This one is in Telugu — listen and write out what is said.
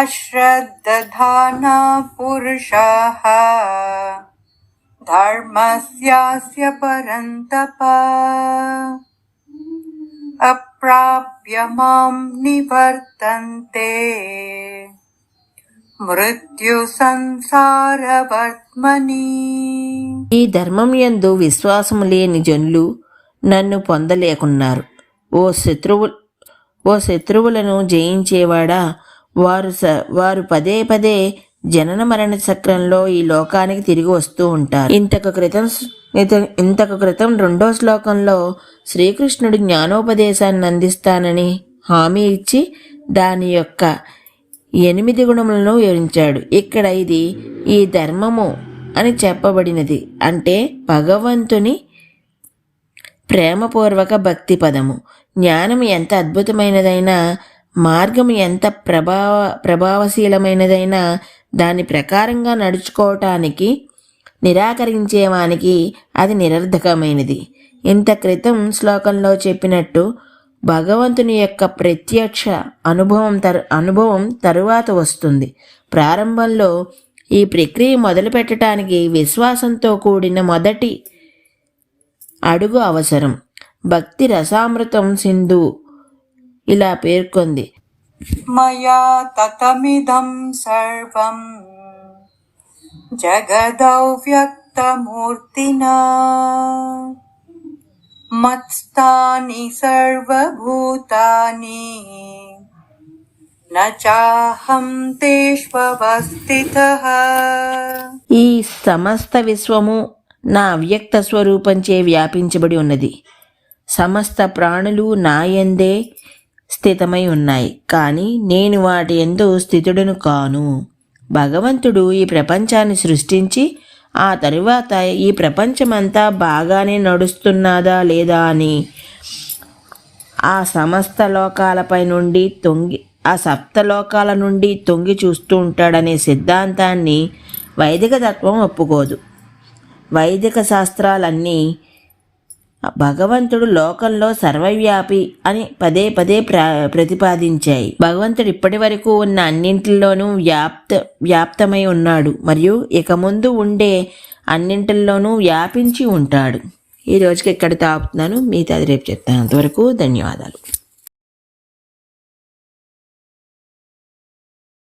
అశ్రద్ధధానా పురుషాః ధర్మస్యాస్య పరంతప అప్రాప్య మాం నివర్తంతే మృత్యు సంసారవర్త్మని. ఈ ధర్మం యందు విశ్వాసము లేని జనులు నన్ను పొందలేకున్నారు. ఓ శత్రువులను జయించేవాడా, వారు పదే పదే జనన మరణ చక్రంలో ఈ లోకానికి తిరిగి వస్తూ ఉంటారు. ఇంతకు క్రితం 2వ శ్లోకంలో శ్రీకృష్ణుడు జ్ఞానోపదేశాన్ని అందిస్తానని హామీ ఇచ్చి దాని యొక్క 8 గుణములను వివరించాడు. ఇక్కడ ఇది ఈ ధర్మము అని చెప్పబడినది. అంటే భగవంతుని ప్రేమపూర్వక భక్తి పదము. జ్ఞానం ఎంత అద్భుతమైనదైనా, మార్గం ఎంత ప్రభావశీలమైనదైనా దాని ప్రకారంగా నడుచుకోవటానికి నిరాకరించేవానికి అది నిరర్ధకమైనది. ఇంత క్రితం శ్లోకంలో చెప్పినట్టు భగవంతుని యొక్క ప్రత్యక్ష అనుభవం తరువాత వస్తుంది. ప్రారంభంలో ఈ ప్రక్రియ మొదలుపెట్టడానికి విశ్వాసంతో కూడిన మొదటి అడుగు అవసరం. భక్తి రసామృతం సింధు ఇలా పేర్కొంది. మయా తతమిదం సర్వం జగదవ్యక్తమూర్తినా మత్స్థాని సర్వభూతాని నచాహం తేష్వస్థితః. ఈ సమస్త విశ్వము నా అవ్యక్త స్వరూపంచే వ్యాపించబడి ఉన్నది. సమస్త ప్రాణులు నా యందే స్థితమై ఉన్నాయి, కానీ నేను వాటి యందు స్థితుడను కాను. భగవంతుడు ఈ ప్రపంచాన్ని సృష్టించి ఆ తరువాత ఈ ప్రపంచమంతా బాగానే నడుస్తున్నదా లేదా అని ఆ సప్తలోకాల నుండి తొంగి చూస్తూ ఉంటాడనే సిద్ధాంతాన్ని వైదిక తత్వం ఒప్పుకోదు. వైదిక శాస్త్రాలన్నీ భగవంతుడు లోకంలో సర్వవ్యాపి అని పదే పదే ప్రతిపాదించాయి. భగవంతుడు ఇప్పటి వరకు ఉన్న అన్నింటిలోనూ వ్యాప్తమై ఉన్నాడు మరియు ఇక ముందు ఉండే అన్నింటిలోనూ వ్యాపించి ఉంటాడు. ఈ రోజుకి ఇక్కడ తాపుతున్నాను. మిగతాది రేపు చెప్తాను. అంతవరకు ధన్యవాదాలు.